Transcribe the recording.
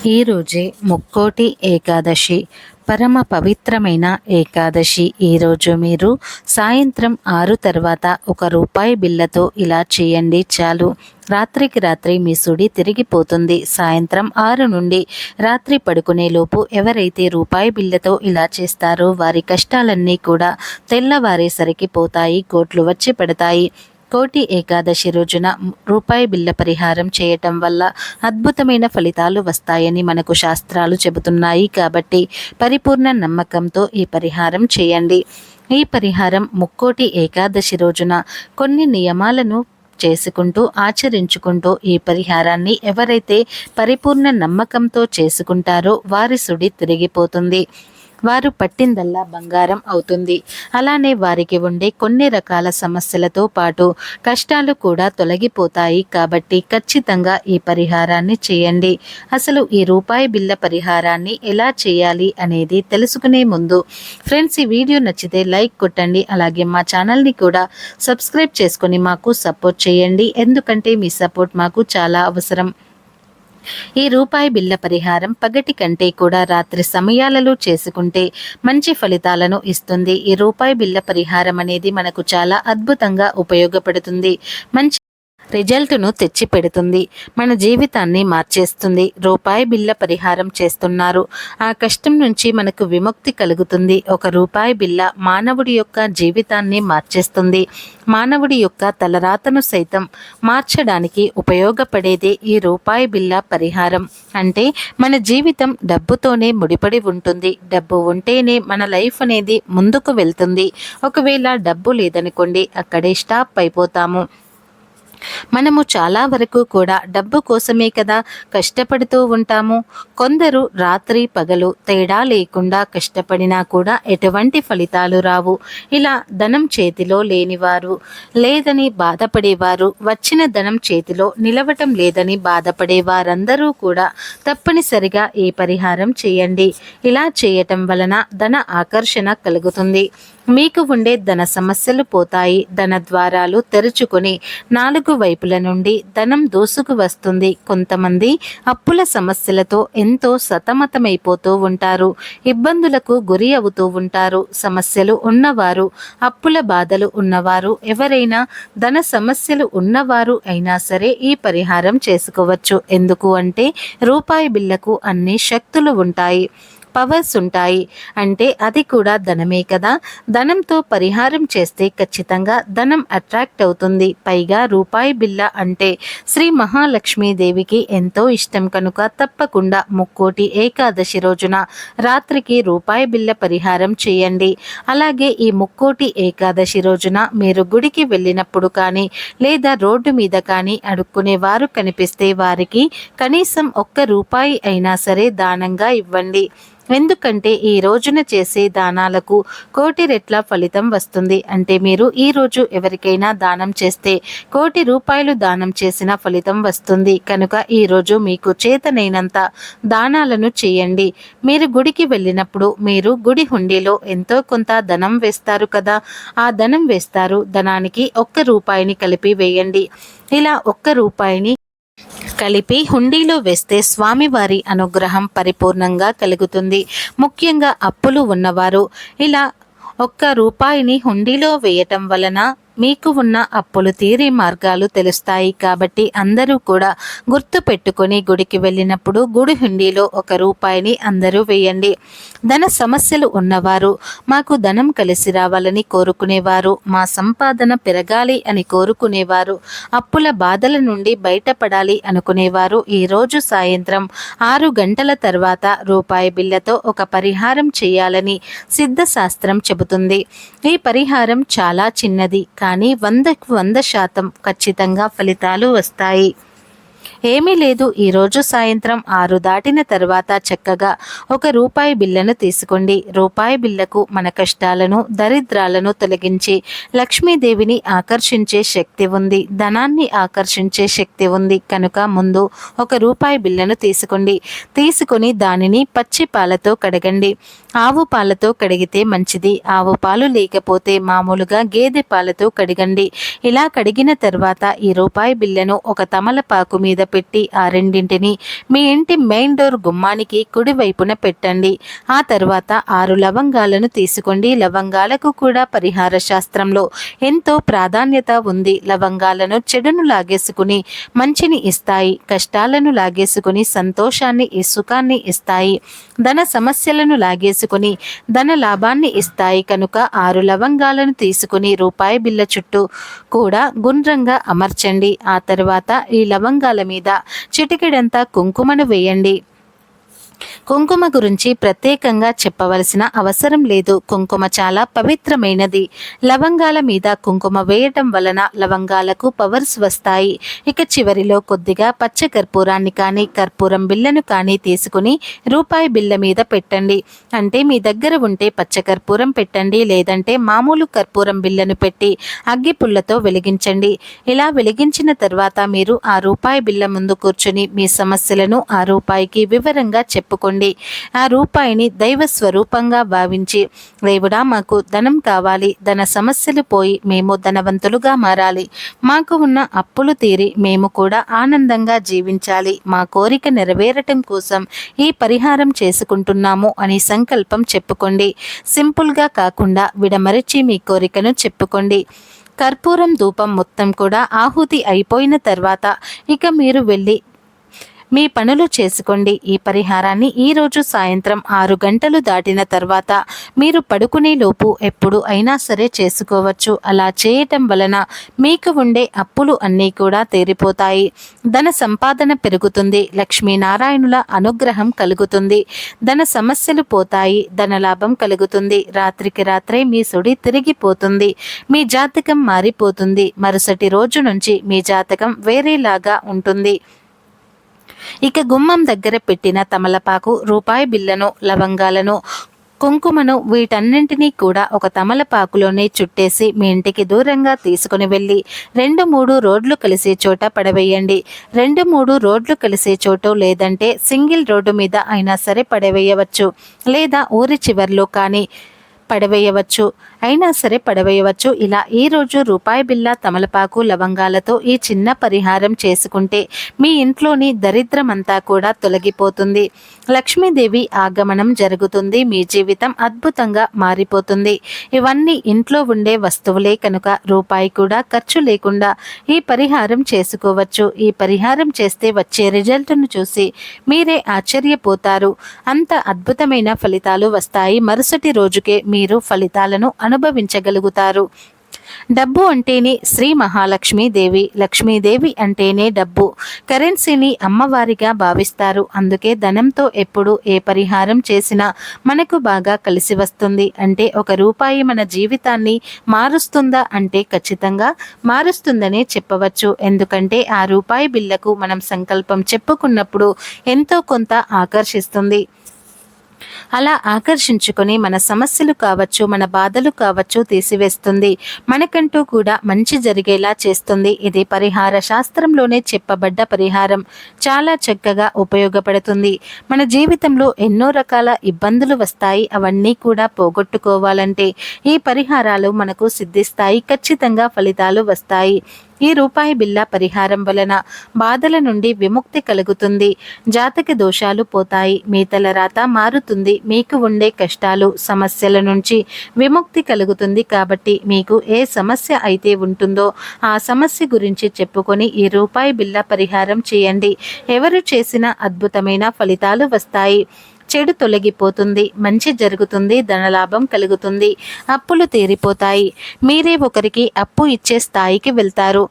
ఈరోజే ముక్కోటి ఏకాదశి, పరమ పవిత్రమైన ఏకాదశి. ఈరోజు మీరు సాయంత్రం 6 తర్వాత ₹1 బిళ్ళతో ఇలా చేయండి చాలు. రాత్రికి రాత్రి మీ సుడి తిరిగిపోతుంది. సాయంత్రం 6 నుండి రాత్రి పడుకునేలోపు ఎవరైతే రూపాయి బిళ్ళతో ఇలా చేస్తారో వారి కష్టాలన్నీ కూడా తెల్లవారేసరికి పోతాయి, కోట్లు వచ్చి పడతాయి. కోటి ఏకాదశి రోజున రూపాయి బిళ్ళ పరిహారం చేయటం వల్ల అద్భుతమైన ఫలితాలు వస్తాయని మనకు శాస్త్రాలు చెబుతున్నాయి. కాబట్టి పరిపూర్ణ నమ్మకంతో ఈ పరిహారం చేయండి. ఈ పరిహారం ముక్కోటి ఏకాదశి రోజున కొన్ని నియమాలను చేసుకుంటూ ఆచరించుకుంటూ ఈ పరిహారాన్ని ఎవరైతే పరిపూర్ణ నమ్మకంతో చేసుకుంటారో వారి సుడి తిరిగిపోతుంది. వారు పట్టిందల్లా బంగారం అవుతుంది. అలానే వారికి ఉండే కొన్ని రకాల సమస్యలతో పాటు కష్టాలు కూడా తొలగిపోతాయి. కాబట్టి ఖచ్చితంగా ఈ పరిహారాన్ని చేయండి. అసలు ఈ రూపాయి బిళ్ళ పరిహారాన్ని ఎలా చేయాలి అనేది తెలుసుకునే ముందు ఫ్రెండ్స్, ఈ వీడియో నచ్చితే లైక్ కొట్టండి. అలాగే మా ఛానల్ని కూడా సబ్స్క్రైబ్ చేసుకొని మాకు సపోర్ట్ చేయండి. ఎందుకంటే మీ సపోర్ట్ మాకు చాలా అవసరం. ఈ రూపాయి బిళ్ళ పరిహారం పగటి కంటే కూడా రాత్రి సమయాలలో చేసుకుంటే మంచి ఫలితాలను ఇస్తుంది. ఈ రూపాయి బిళ్ళ పరిహారం అనేది మనకు చాలా అద్భుతంగా ఉపయోగపడుతుంది. మంచి రిజల్ట్ను తెచ్చి పెడుతుంది. మన జీవితాన్ని మార్చేస్తుంది. రూపాయి బిళ్ళ పరిహారం చేస్తున్నారు, ఆ కష్టం నుంచి మనకు విముక్తి కలుగుతుంది. ₹1 బిళ్ళ మానవుడి యొక్క జీవితాన్ని మార్చేస్తుంది. మానవుడి యొక్క తలరాతను సైతం మార్చడానికి ఉపయోగపడేదే ఈ రూపాయి బిళ్ళ పరిహారం. అంటే మన జీవితం డబ్బుతోనే ముడిపడి ఉంటుంది. డబ్బు ఉంటేనే మన లైఫ్ అనేది ముందుకు వెళ్తుంది. ఒకవేళ డబ్బు లేదనుకోండి, అక్కడే స్టాప్ అయిపోతాము. మనము చాలా వరకు కూడా డబ్బు కోసమే కదా కష్టపడుతూ ఉంటాము. కొందరు రాత్రి పగలు తేడా లేకుండా కష్టపడినా కూడా ఎటువంటి ఫలితాలు రావు. ఇలా ధనం చేతిలో లేనివారు, లేదని బాధపడేవారు, వచ్చిన ధనం చేతిలో నిలవటం లేదని బాధపడే వారందరూ కూడా తప్పనిసరిగా ఈ పరిహారం చేయండి. ఇలా చేయటం వలన ధన ఆకర్షణ కలుగుతుంది. మీకు ఉండే ధన సమస్యలు పోతాయి. ధన ద్వారాలు తెరుచుకొని 4 వైపుల నుండి ధనం దూసుకు వస్తుంది. కొంతమంది అప్పుల సమస్యలతో ఎంతో సతమతమైపోతూ ఉంటారు. ఇబ్బందులకు గురి అవుతూ ఉంటారు. సమస్యలు ఉన్నవారు, అప్పుల బాధలు ఉన్నవారు, ఎవరైనా ధన సమస్యలు ఉన్నవారు అయినా సరే ఈ పరిహారం చేసుకోవచ్చు. ఎందుకు అంటే రూపాయి బిళ్ళకు అన్ని శక్తులు ఉంటాయి, పవర్స్ ఉంటాయి. అంటే అది కూడా ధనమే కదా. ధనంతో పరిహారం చేస్తే ఖచ్చితంగా ధనం అట్రాక్ట్ అవుతుంది. పైగా రూపాయి బిళ్ళ అంటే శ్రీ మహాలక్ష్మీదేవికి ఎంతో ఇష్టం కనుక తప్పకుండా ముక్కోటి ఏకాదశి రోజున రాత్రికి రూపాయి బిళ్ళ పరిహారం చేయండి. అలాగే ఈ ముక్కోటి ఏకాదశి రోజున మీరు గుడికి వెళ్ళినప్పుడు కానీ లేదా రోడ్డు మీద కానీ అడుక్కునే వారు కనిపిస్తే వారికి కనీసం ₹1 అయినా సరే దానంగా ఇవ్వండి. ఎందుకంటే ఈ రోజున చేసే దానాలకు కోటి రెట్ల ఫలితం వస్తుంది. అంటే మీరు ఈ రోజు ఎవరికైనా దానం చేస్తే ₹1 దానం చేసిన ఫలితం వస్తుంది. కనుక ఈరోజు మీకు చేతనైనంత దానాలను చేయండి. మీరు గుడికి వెళ్ళినప్పుడు మీరు గుడి హుండీలో ఎంతో కొంత ధనం వేస్తారు కదా, ఆ ధనం వేస్తారు. ధనానికి ₹1 కలిపి వేయండి. ఇలా ₹1 కలిపి హుండీలో వేస్తే స్వామివారి అనుగ్రహం పరిపూర్ణంగా కలుగుతుంది. ముఖ్యంగా అప్పులు ఉన్నవారు ఇలా ₹1 హుండీలో వేయటం వలన మీకు ఉన్న అప్పులు తీరే మార్గాలు తెలుస్తాయి. కాబట్టి అందరూ కూడా గుర్తు పెట్టుకొని గుడికి వెళ్ళినప్పుడు గుడి హుండీలో ₹1 అందరూ వేయండి. ధన సమస్యలు ఉన్నవారు, మాకు ధనం కలిసి రావాలని కోరుకునేవారు, మా సంపాదన పెరగాలి అని కోరుకునేవారు, అప్పుల బాధల నుండి బయటపడాలి అనుకునేవారు ఈరోజు సాయంత్రం 6 గంటల తర్వాత రూపాయి బిళ్ళతో ఒక పరిహారం చేయాలని సిద్ధశాస్త్రం చెబుతుంది. ఈ పరిహారం చాలా చిన్నది, కానీ 100కు 100% ఖచ్చితంగా ఫలితాలు వస్తాయి. ఏమీ లేదు, ఈరోజు సాయంత్రం 6 దాటిన తర్వాత చక్కగా ₹1 బిళ్ళను తీసుకోండి. రూపాయి బిళ్ళకు మన కష్టాలను, దరిద్రాలను తొలగించి లక్ష్మీదేవిని ఆకర్షించే శక్తి ఉంది, ధనాన్ని ఆకర్షించే శక్తి ఉంది. కనుక ముందు ₹1 బిళ్ళను తీసుకోండి. తీసుకొని దానిని పచ్చి పాలతో కడగండి. ఆవు పాలతో కడిగితే మంచిది. ఆవు పాలు లేకపోతే మామూలుగా గేదె పాలతో కడగండి. ఇలా కడిగిన తర్వాత ఈ ₹1 బిళ్ళను ఒక తమలపాకు మీద పెట్టి ఆ రెండింటిని మీ ఇంటి మెయిన్ డోర్ గుమ్మానికి కుడివైపున పెట్టండి. ఆ తర్వాత 6 లవంగాలను తీసుకోండి. లవంగాలకు కూడా పరిహార శాస్త్రంలో ఎంతో ప్రాధాన్యత ఉంది. లవంగాలను చెడును లాగేసుకుని మంచిని ఇస్తాయి, కష్టాలను లాగేసుకుని సంతోషాన్ని సుఖాన్ని ఇస్తాయి, ధన సమస్యలను లాగేసుకుని ధన లాభాన్ని ఇస్తాయి. కనుక 6 లవంగాలను తీసుకుని రూపాయి బిళ్ళ చుట్టూ కూడా గుండ్రంగా అమర్చండి. ఆ తర్వాత ఈ లవంగాల మీద చిటికెడంతా కుంకుమను వేయండి. కుంకుమ గురించి ప్రత్యేకంగా చెప్పవలసిన అవసరం లేదు. కుంకుమ చాలా పవిత్రమైనది. లవంగాల మీద కుంకుమ వేయటం వలన లవంగాలకు పవర్స్ వస్తాయి. ఇక చివరిలో కొద్దిగా పచ్చ కర్పూరాన్ని కానీ కర్పూరం బిళ్ళను కానీ తీసుకుని రూపాయి బిళ్ళ మీద పెట్టండి. అంటే మీ దగ్గర ఉంటే పచ్చ కర్పూరం పెట్టండి, లేదంటే మామూలు కర్పూరం బిళ్ళను పెట్టి అగ్గి పుల్లతో వెలిగించండి. ఇలా వెలిగించిన తర్వాత మీరు ఆ రూపాయి బిళ్ళ ముందు కూర్చుని మీ సమస్యలను ఆ రూపాయికి వివరంగా చెప్పుకోండి. ఆ రూపాయిని దైవ స్వరూపంగా భావించి, దేవుడా మాకు ధనం కావాలి, ధన సమస్యలు పోయి మేము ధనవంతులుగా మారాలి, మాకు ఉన్న అప్పులు తీరి మేము కూడా ఆనందంగా జీవించాలి, మా కోరిక నెరవేరటం కోసం ఈ పరిహారం చేసుకుంటున్నాము అని సంకల్పం చెప్పుకోండి. సింపుల్గా కాకుండా విడమరిచి మీ కోరికను చెప్పుకోండి. కర్పూరం ధూపం మొత్తం కూడా ఆహుతి అయిపోయిన తర్వాత ఇక మీరు వెళ్ళి మీ పనులు చేసుకోండి. ఈ పరిహారాన్ని ఈరోజు సాయంత్రం 6 గంటలు దాటిన తర్వాత మీరు పడుకునే లోపు ఎప్పుడు అయినా సరే చేసుకోవచ్చు. అలా చేయటం వలన మీకు ఉండే అప్పులు అన్నీ కూడా తీరిపోతాయి, ధన సంపాదన పెరుగుతుంది, లక్ష్మీనారాయణుల అనుగ్రహం కలుగుతుంది, ధన సమస్యలు పోతాయి, ధనలాభం కలుగుతుంది, రాత్రికి రాత్రే మీ సుడి తిరిగిపోతుంది, మీ జాతకం మారిపోతుంది, మరుసటి రోజు నుంచి మీ జాతకం వేరేలాగా ఉంటుంది. ఇక గుమ్మం దగ్గర పెట్టిన తమలపాకు, రూపాయి బిళ్ళను, లవంగాలను, కుంకుమను వీటన్నింటినీ కూడా ఒక తమలపాకులోనే చుట్టేసి మీ ఇంటికి దూరంగా తీసుకుని వెళ్ళి 2-3 రోడ్లు కలిసే చోట పడవేయండి. 2-3 రోడ్లు కలిసే చోటు లేదంటే సింగిల్ రోడ్డు మీద అయినా సరే పడవేయవచ్చు, లేదా ఊరి చివర్లో కానీ పడవేయవచ్చు. ఇలా ఈరోజు రూపాయి బిళ్ళ, తమలపాకు, లవంగాలతో ఈ చిన్న పరిహారం చేసుకుంటే మీ ఇంట్లోని దరిద్రమంతా కూడా తొలగిపోతుంది, లక్ష్మీదేవి ఆగమనం జరుగుతుంది, మీ జీవితం అద్భుతంగా మారిపోతుంది. ఇవన్నీ ఇంట్లో ఉండే వస్తువులే కనుక రూపాయి కూడా ఖర్చు లేకుండా ఈ పరిహారం చేసుకోవచ్చు. ఈ పరిహారం చేస్తే వచ్చే రిజల్ట్ను చూసి మీరే ఆశ్చర్యపోతారు. అంత అద్భుతమైన ఫలితాలు వస్తాయి. మరుసటి రోజుకే మీరు ఫలితాలను అనుభవించగలుగుతారు. డబ్బు అంటేనే శ్రీ మహాలక్ష్మీదేవి, లక్ష్మీదేవి అంటేనే డబ్బు, కరెన్సీని అమ్మవారిగా భావిస్తారు. అందుకే ధనంతో ఎప్పుడు ఏ పరిహారం చేసినా మనకు బాగా కలిసి వస్తుంది. అంటే 1 రూపాయి మన జీవితాన్ని మారుస్తుందా అంటే ఖచ్చితంగా మారుస్తుందనే చెప్పవచ్చు. ఎందుకంటే ఆ రూపాయి బిళ్ళకు మనం సంకల్పం చెప్పుకున్నప్పుడు ఎంతో కొంత ఆకర్షిస్తుంది. అలా ఆకర్షించుకొని మన సమస్యలు కావచ్చు, మన బాధలు కావచ్చు తీసివేస్తుంది, మనకంటూ కూడా మంచి జరిగేలా చేస్తుంది. ఇది పరిహార శాస్త్రంలోనే చెప్పబడ్డ పరిహారం. చాలా చక్కగా ఉపయోగపడుతుంది. మన జీవితంలో ఎన్నో రకాల ఇబ్బందులు వస్తాయి. అవన్నీ కూడా పోగొట్టుకోవాలంటే ఈ పరిహారాలు మనకు సిద్ధిస్తాయి. ఖచ్చితంగా ఫలితాలు వస్తాయి. ఈ రూపాయి బిళ్ళ పరిహారం వలన బాధల నుండి విముక్తి కలుగుతుంది, జాతక దోషాలు పోతాయి, మీ తలరాత మారుతుంది, మీకు ఉండే కష్టాలు సమస్యల నుంచి విముక్తి కలుగుతుంది. కాబట్టి మీకు ఏ సమస్య అయితే ఉంటుందో ఆ సమస్య గురించి చెప్పుకొని ఈ రూపాయి బిళ్ళ పరిహారం చేయండి. ఎవరు చేసినా అద్భుతమైన ఫలితాలు వస్తాయి. చెడు తొలగిపోతుంది, మంచి జరుగుతుంది, ధనలాభం కలుగుతుంది, అప్పులు తీరిపోతాయి, మీరే ఒకరికి అప్పు ఇచ్చే స్థాయికి వెళ్తారు.